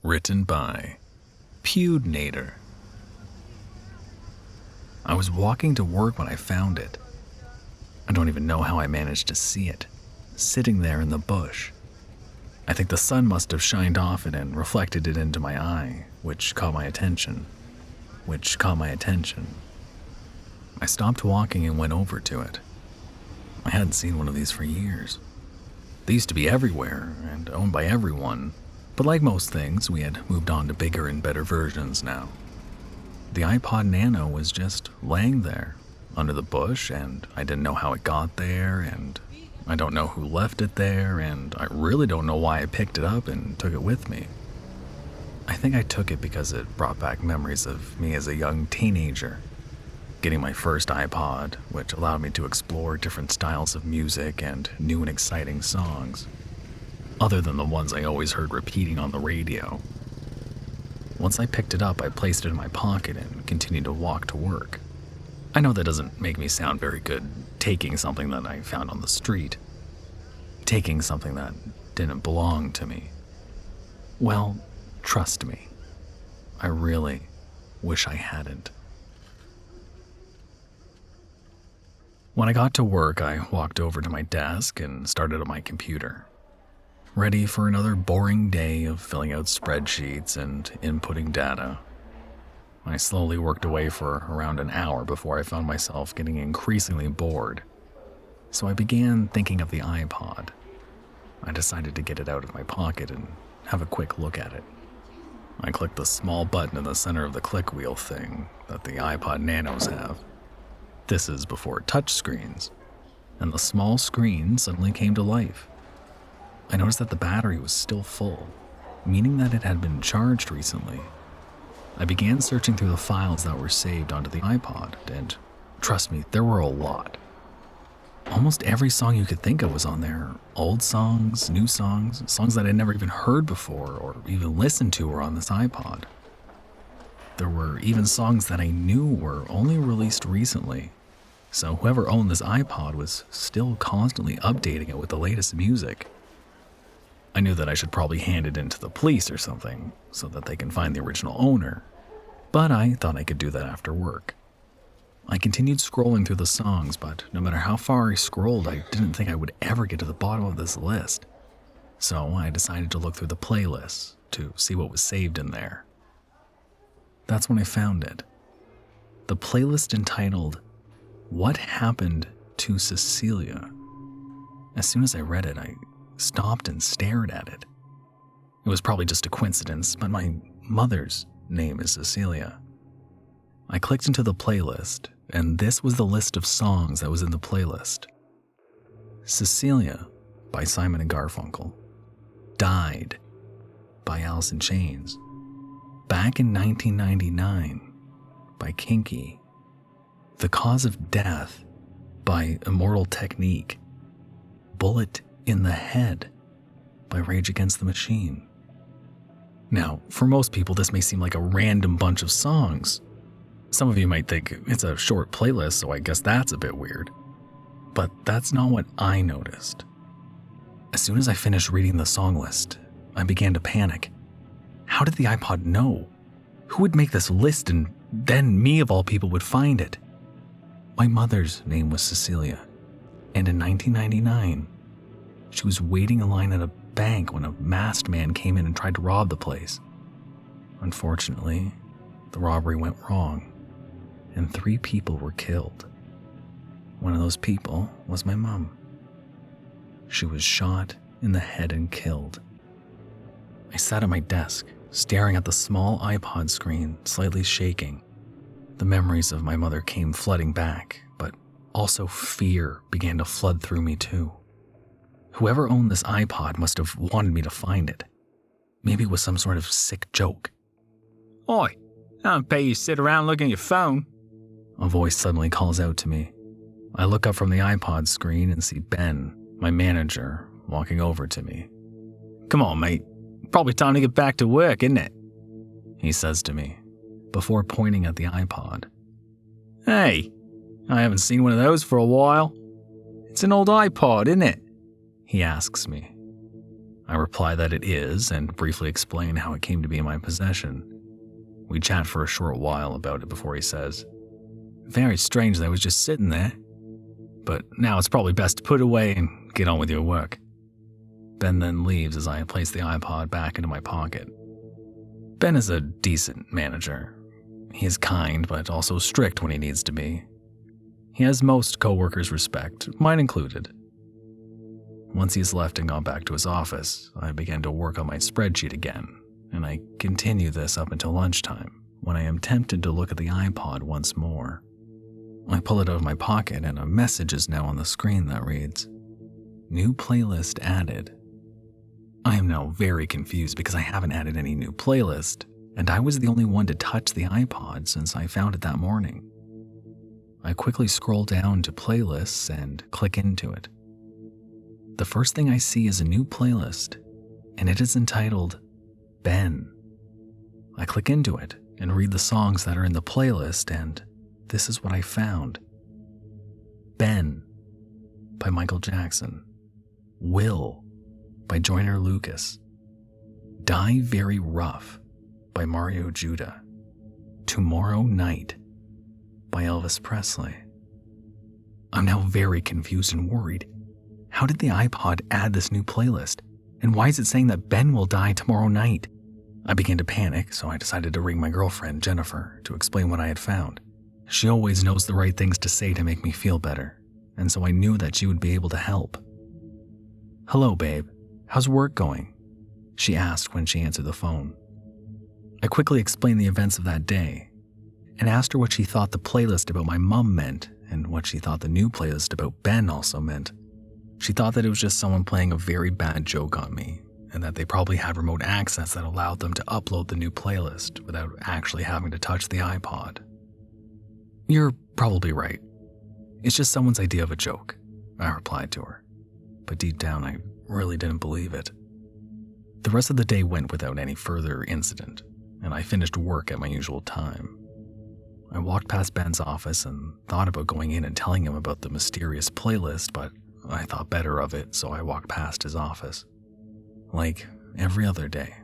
Written by Pudenator. I was walking to work when I found it. I don't even know how I managed to see it, sitting there in the bush. I think the sun must have shined off it and reflected it into my eye, which caught my attention. I stopped walking and went over to it. I hadn't seen one of these for years. They used to be everywhere and owned by everyone, but like most things, we had moved on to bigger and better versions now. The iPod Nano was just laying there under the bush, and I didn't know how it got there, and I don't know who left it there, and I really don't know why I picked it up and took it with me. I think I took it because it brought back memories of me as a young teenager, getting my first iPod, which allowed me to explore different styles of music and new and exciting songs, other than the ones I always heard repeating on the radio. Once I picked it up, I placed it in my pocket and continued to walk to work. I know that doesn't make me sound very good, taking something that I found on the street, taking something that didn't belong to me. Well, trust me, I really wish I hadn't. When I got to work, I walked over to my desk and started on my computer, ready for another boring day of filling out spreadsheets and inputting data. I slowly worked away for around an hour before I found myself getting increasingly bored. So I began thinking of the iPod. I decided to get it out of my pocket and have a quick look at it. I clicked the small button in the center of the click wheel thing that the iPod Nanos have. This is before touchscreens, and the small screen suddenly came to life. I noticed that the battery was still full, meaning that it had been charged recently. I began searching through the files that were saved onto the iPod, and trust me, there were a lot. Almost every song you could think of was on there. Old songs, new songs, songs that I'd never even heard before or even listened to were on this iPod. There were even songs that I knew were only released recently, so whoever owned this iPod was still constantly updating it with the latest music. I knew that I should probably hand it in to the police or something so that they can find the original owner, but I thought I could do that after work. I continued scrolling through the songs, but no matter how far I scrolled, I didn't think I would ever get to the bottom of this list. So I decided to look through the playlists to see what was saved in there. That's when I found it. The playlist entitled, "What Happened to Cecilia?" As soon as I read it, I stopped and stared at it. It was probably just a coincidence, but my mother's name is Cecilia. I clicked into the playlist, and this was the list of songs that was in the playlist. Cecilia by Simon and Garfunkel. Died by Alice in Chains. Back in 1999 by Kinky. The Cause of Death by Immortal Technique. Bullet in the Head by Rage Against the Machine. Now, for most people, this may seem like a random bunch of songs. Some of you might think it's a short playlist, so I guess that's a bit weird. But that's not what I noticed. As soon as I finished reading the song list, I began to panic. How did the iPod know? Who would make this list and then me of all people would find it? My mother's name was Cecilia, and in 1999, she was waiting in line at a bank when a masked man came in and tried to rob the place. Unfortunately, the robbery went wrong, and 3 people were killed. One of those people was my mom. She was shot in the head and killed. I sat at my desk, staring at the small iPod screen, slightly shaking. The memories of my mother came flooding back, but also fear began to flood through me too. Whoever owned this iPod must have wanted me to find it. Maybe it was some sort of sick joke. Oi, I don't pay you to sit around looking at your phone. A voice suddenly calls out to me. I look up from the iPod screen and see Ben, my manager, walking over to me. Come on, mate. Probably time to get back to work, isn't it? He says to me, before pointing at the iPod. Hey, I haven't seen one of those for a while. It's an old iPod, isn't it? He asks me. I reply that it is and briefly explain how it came to be in my possession. We chat for a short while about it before he says, "Very strange that it was just sitting there. But now it's probably best to put it away and get on with your work." Ben then leaves as I place the iPod back into my pocket. Ben is a decent manager. He is kind, but also strict when he needs to be. He has most coworkers' respect, mine included. Once he's left and gone back to his office, I began to work on my spreadsheet again, and I continue this up until lunchtime, when I am tempted to look at the iPod once more. I pull it out of my pocket, and a message is now on the screen that reads, "New playlist added." I am now very confused because I haven't added any new playlist, and I was the only one to touch the iPod since I found it that morning. I quickly scroll down to playlists and click into it. The first thing I see is a new playlist, and it is entitled Ben. I click into it and read the songs that are in the playlist, and this is what I found. Ben by Michael Jackson. Will by Joyner Lucas. Die Very Rough by Mario Judah. Tomorrow Night by Elvis Presley. I'm now very confused and worried. How did the iPod add this new playlist? And why is it saying that Ben will die tomorrow night? I began to panic, so I decided to ring my girlfriend, Jennifer, to explain what I had found. She always knows the right things to say to make me feel better, and so I knew that she would be able to help. "Hello, babe. How's work going?" she asked when she answered the phone. I quickly explained the events of that day and asked her what she thought the playlist about my mom meant and what she thought the new playlist about Ben also meant. She thought that it was just someone playing a very bad joke on me and that they probably had remote access that allowed them to upload the new playlist without actually having to touch the iPod. "You're probably right. It's just someone's idea of a joke," I replied to her. But deep down, I really didn't believe it. The rest of the day went without any further incident, and I finished work at my usual time. I walked past Ben's office and thought about going in and telling him about the mysterious playlist, but I thought better of it, so I walked past his office. Like every other day.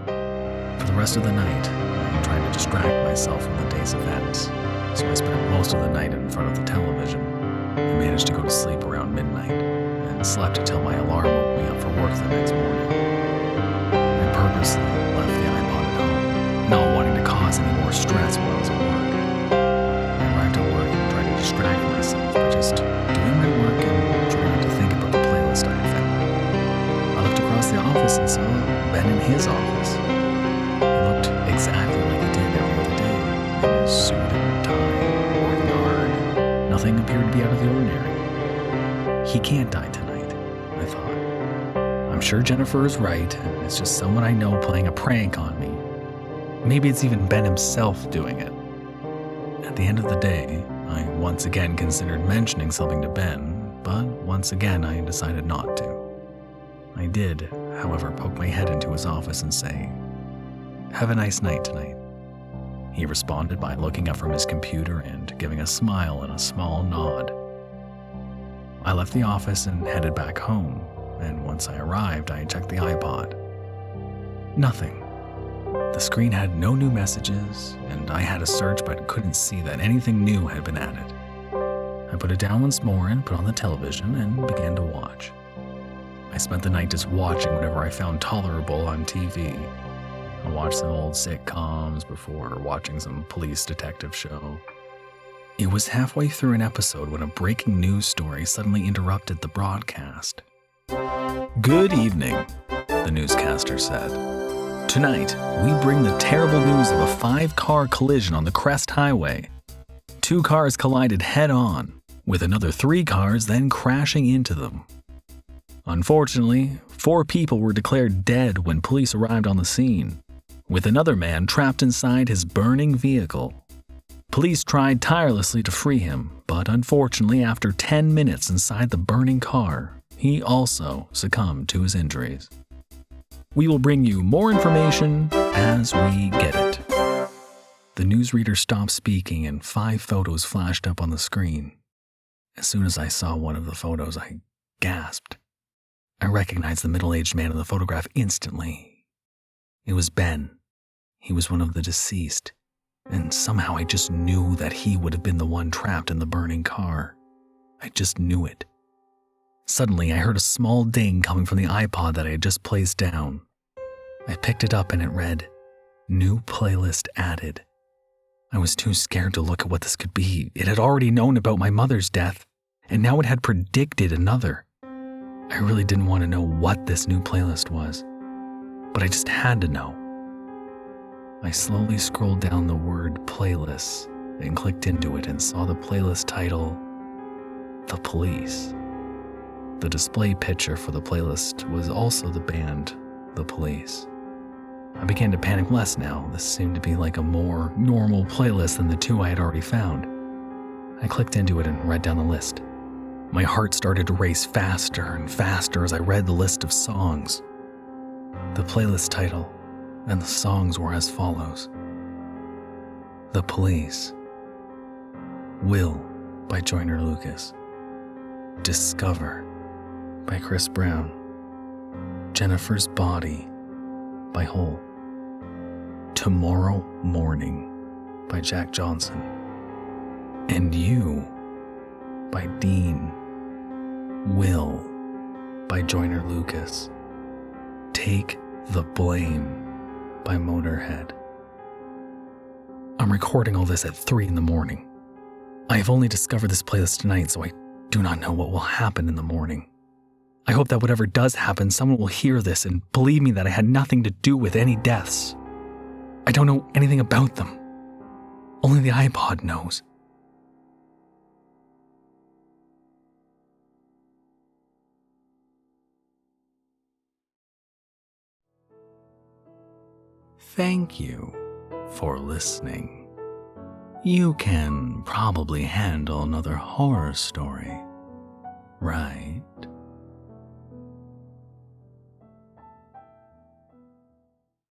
For the rest of the night, I tried to distract myself from the day's events, so I spent most of the night in front of the television and managed to go to sleep around midnight and slept until my alarm woke me up for work the next morning. I purposely left the iPod at home, not wanting to cause any more stress while I was at work. I arrived at work and tried to distract myself by just doing my work and trying not to think about the playlist I had found. I looked across the office and saw Ben in his office. He looked exactly like he did every other day, in his suit and tie, working hard. Nothing appeared to be out of the ordinary. He can't die tonight, I thought. I'm sure Jennifer is right, and it's just someone I know playing a prank on me. Maybe it's even Ben himself doing it. At the end of the day, I once again considered mentioning something to Ben, but once again I decided not to. I did, however, poke my head into his office and say, "Have a nice night tonight." He responded by looking up from his computer and giving a smile and a small nod. I left the office and headed back home, and once I arrived, I checked the iPod. Nothing. The screen had no new messages, and I had a search but couldn't see that anything new had been added. I put it down once more and put on the television and began to watch. I spent the night just watching whatever I found tolerable on TV. I watched some old sitcoms before watching some police detective show. It was halfway through an episode when a breaking news story suddenly interrupted the broadcast. "Good evening," the newscaster said. "Tonight, we bring the terrible news of a 5-car collision on the Crest Highway. 2 cars collided head-on, with another 3 cars then crashing into them. Unfortunately, 4 people were declared dead when police arrived on the scene, with another man trapped inside his burning vehicle. Police tried tirelessly to free him, but unfortunately, after 10 minutes inside the burning car, he also succumbed to his injuries. We will bring you more information as we get it." The newsreader stopped speaking and 5 photos flashed up on the screen. As soon as I saw one of the photos, I gasped. I recognized the middle-aged man in the photograph instantly. It was Ben. He was one of the deceased, and somehow I just knew that he would have been the one trapped in the burning car. I just knew it. Suddenly, I heard a small ding coming from the iPod that I had just placed down. I picked it up and it read, "New playlist added." I was too scared to look at what this could be. It had already known about my mother's death, and now it had predicted another. I really didn't want to know what this new playlist was, but I just had to know. I slowly scrolled down the word playlists and clicked into it and saw the playlist title, The Police. The display picture for the playlist was also the band, The Police. I began to panic less now. This seemed to be like a more normal playlist than the two I had already found. I clicked into it and read down the list. My heart started to race faster and faster as I read the list of songs. The playlist title and the songs were as follows. The Police. Will by Joyner Lucas. Discover by Chris Brown. Jennifer's Body by Hole. Tomorrow Morning by Jack Johnson. And You by Dean. Will by Joyner Lucas. Take the Blame by Motorhead. I'm recording all this at 3 a.m. I have only discovered this playlist tonight, so I do not know what will happen in the morning. I hope that whatever does happen, someone will hear this and believe me that I had nothing to do with any deaths. I don't know anything about them. Only the iPod knows. Thank you for listening. You can probably handle another horror story, right?